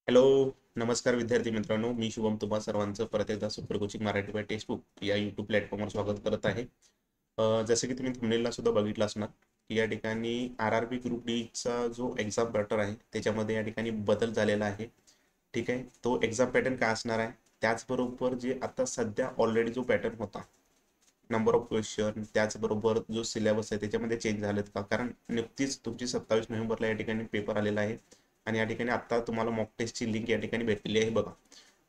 Hello. नमस्कार विद्यार्थी मित्रांनो, मी शुभम तुम्हा सर्वांचं परत एकदा super coaching Marathi by textbook या यूट्यूब प्लॅटफॉर्मवर स्वागत करत आहे. जसं की तुम्ही थंबनेलला सुद्धा बघितलं असणार की या ठिकाणी RRB ग्रुप डीचा जो एक्झाम पॅटर्न आहे त्याच्यामध्ये या ठिकाणी बदल झालेला आहे. ठीक आहे, तो एक्झाम पॅटर्न काय असणार आहे, त्याचबरोबर जे आता सध्या ऑलरेडी जो पॅटर्न होता, नंबर ऑफ क्वेश्चन, त्याचबरोबर जो सिलेबस आहे त्याच्यामध्ये चेंज झालेत का, कारण नुकतीच तुमची 27 नोव्हेंबरला या ठिकाणी पेपर आलेला आहे आणि या ठिकाणी आता तुम्हाला मॉक टेस्टची लिंक या ठिकाणी भेटलेली आहे बघा.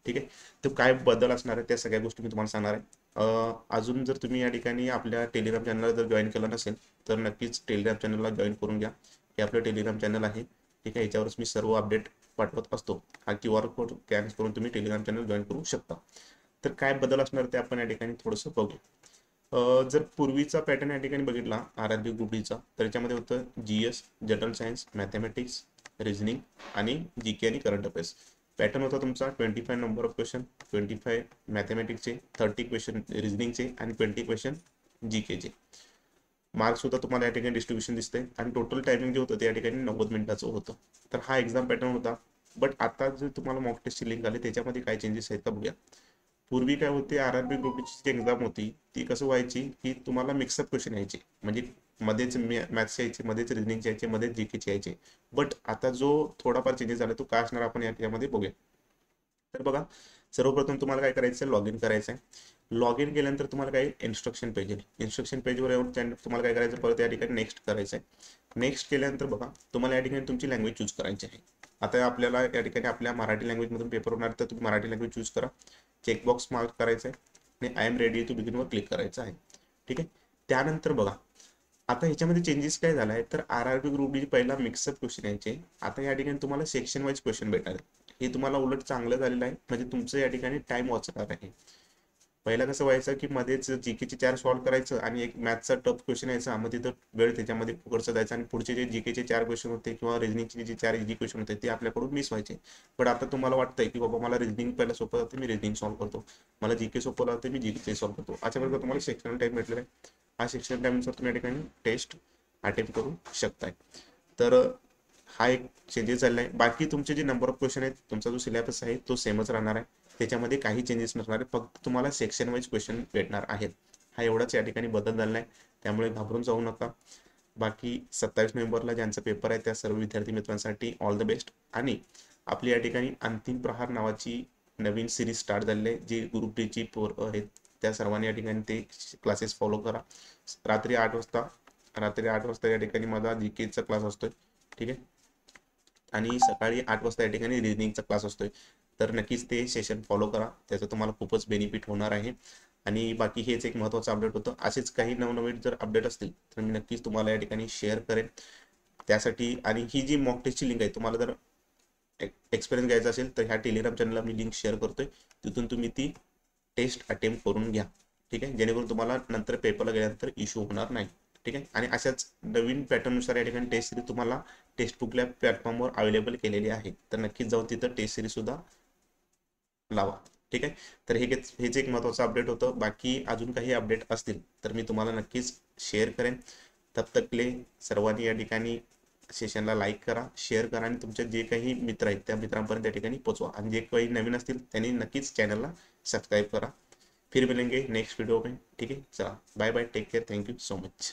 ठीक आहे, तर काय बदल असणार आहे त्या सगळ्या गोष्टी मी तुम्हाला सांगणार आहे. अजून जर तुम्ही या ठिकाणी आपल्या टेलिग्राम चॅनलला जर जॉईन केलं नसेल तर नक्कीच टेलिग्राम चॅनलला जॉईन करून घ्या. हे आपलं टेलिग्राम चॅनल आहे. ठीक आहे, याच्यावरच मी सर्व अपडेट पाठवत असतो. हा QR कोड स्कॅन करून तुम्ही टेलिग्राम चॅनल जॉईन करू शकता. तर काय बदल असणार ते आपण या ठिकाणी थोडंसं बघू. जर पूर्वीचा पॅटर्न या ठिकाणी बघितला RRB ग्रुप डीचा, तर याच्यामध्ये होतं GS, general science, mathematics, reasoning आणि GK आणि करंट अफेअर्स. पॅटर्न होता तुमचा 25 नंबर ऑफ क्वेश्चन, 25 मॅथमॅटिक्सचे, 30 क्वेश्चन रिझनिंगचे आणि 20 क्वेश्चन GKचे. मार्क्स सुद्धा तुम्हाला या ठिकाणी डिस्ट्रीब्युशन दिसते आणि टोटल टायमिंग जे होतं ते या ठिकाणी 90 मिनिटाचं होतं. तर हा एक्झाम पॅटर्न होता. बट आता जे तुम्हाला मॉक टेस्टची लिंक आली त्याच्यामध्ये काय चेंजेस आहेत का बघूया. पूर्वी काय होते, RRB ग्रुपची जी एक्झाम होती ती कसं व्हायची की तुम्हाला मिक्सअप क्वेश्चन यायचे, म्हणजे मध्येच मॅथ्स यायचे, मध्येच रिझनिंगचे यायचे, मध्येच GKचे यायचे. बट आता जो थोडाफार चेंजेस झाला तो काय असणार आपण यामध्ये बघूया. तर बघा, सर्वप्रथम तुम्हाला काय करायचं आहे, लॉग इन करायचं आहे. लॉग इन केल्यानंतर तुम्हाला काय इन्स्ट्रक्शन पेज येईल. इन्स्ट्रक्शन पेजवर येऊन तुम्हाला काय करायचं, परत या ठिकाणी नेक्स्ट करायचं आहे. नेक्स्ट केल्यानंतर बघा, तुम्हाला या ठिकाणी तुमची लँग्वेज चूज करायची आहे. आता आपल्याला या ठिकाणी आपल्या मराठी लँग्वेजमधून पेपर होणार, तर तुम्ही मराठी लँग्वेज चूज करा. चेकबॉक्स मार्क करायचा आहे आणि आय एम रेडी टू बिगिनवर क्लिक करायचं आहे. ठीक आहे, त्यानंतर बघा आता ह्याच्यामध्ये चेंजेस काय झाला आहे, तर RRB ग्रुप डी पहिला मिक्सअप क्वेश्चन यायचे, आता या ठिकाणी तुम्हाला सेक्शन वाईज क्वेश्चन भेटणार आहेत. हे तुम्हाला उलट चांगलं झालेलं आहे, म्हणजे तुमचं या ठिकाणी टाइम वाचणार आहे. पहिला कसं व्हायचं की मध्येच GKचे 4 सॉल्व्ह करायचं आणि एक मॅथचा टफ क्वेश्चन यायचा, मग तिथं वेळ त्याच्यामध्ये फुकटचा जायचा आणि पुढचे जे GKचे 4 क्वेश्चन होते किंवा रिझनिंगचे जे 4 इझी क्वेश्चन होते ते आपल्याकडून मिस व्हायचे. पण आता तुम्हाला वाटतंय की बाबा मला रिझनिंग पहिला सोपं जाते, मी रिझनिंग सॉल्व्ह करतो, मला GK सोपं जाते, मी GK सॉल्व्ह करतो. अशा प्रकारे तुम्हाला सेक्शनल टाइम भेटलेला आहे. हा सेक्शनल टाइमनुसार तुम्ही या ठिकाणी टेस्ट अटेम्प्ट करू शकताय. तर हा एक चेंजेस झालेला आहे. बाकी तुमचे जे नंबर ऑफ क्वेश्चन आहेत, तुमचा जो सिलेबस आहे तो सेमच राहणार आहे. त्याच्यामध्ये काही चेंजेस नसणार आहे, फक्त तुम्हाला सेक्शन वाईज क्वेश्चन भेटणार आहेत. हा एवढाच या ठिकाणी बदल झालेला आहे, त्यामुळे घाबरून जाऊ नका. बाकी 27 नोव्हेंबरला ज्यांचा पेपर आहे त्या सर्व विद्यार्थी मित्रांसाठी ऑल द बेस्ट. आणि आपली या ठिकाणी अंतिम प्रहार नावाची नवीन सिरीज स्टार्ट झालेली आहे. जी ग्रुप डीची पोरं आहेत त्या सर्वांनी या ठिकाणी ते क्लासेस फॉलो करा. रात्री 8 वाजता या ठिकाणी माझा GKचा क्लास असतोय. ठीक आहे, आणि सकाळी 8 वाजता या ठिकाणी रिझनिंगचा क्लास असतोय. तर नक्कीच ते सेशन फॉलो करा, त्याचं तुम्हाला खूपच बेनिफिट होणार आहे. आणि बाकी हेच एक महत्त्वाचं अपडेट होतं. असेच काही नवनवीन जर अपडेट असतील तर मी नक्कीच तुम्हाला या ठिकाणी शेअर करेन. त्यासाठी आणि ही जी मॉक टेस्टची लिंक आहे, तुम्हाला जर एक्सपिरियन्स घ्यायचा असेल तर ह्या टेलिग्राम चॅनलला मी लिंक शेअर करतोय, तिथून तुम्ही ती टेस्ट अटेम्प्ट करून घ्या. ठीक आहे, जेणेकरून तुम्हाला नंतर पेपरला गेल्यानंतर इश्यू होणार नाही. ठीक आहे, आणि अशाच नवीन पॅटर्ननुसार या ठिकाणी टेस्ट सिरीज तुम्हाला टेक्स्टबुक लॅब प्लॅटफॉर्मवर अवेलेबल केलेली आहे, तर नक्कीच जाऊन तिथं टेस्ट सिरीज सुद्धा लावा. ठीक आहे, तर हेच एक महत्त्वाचं अपडेट होतं. बाकी अजून काही अपडेट असतील तर मी तुम्हाला नक्कीच शेअर करेन. तब तकले सर्वांनी या ठिकाणी सेशनला लाईक करा, शेअर करा आणि तुमचे जे काही मित्र आहेत त्या मित्रांपर्यंत त्या ठिकाणी पोचवा. आणि जे काही नवीन असतील त्यांनी नक्कीच चॅनलला सबस्क्राईब करा. फिर मिलेंगे नेक्स्ट वीडियो में. ठीक है, चला bye bye, take care, thank you so much.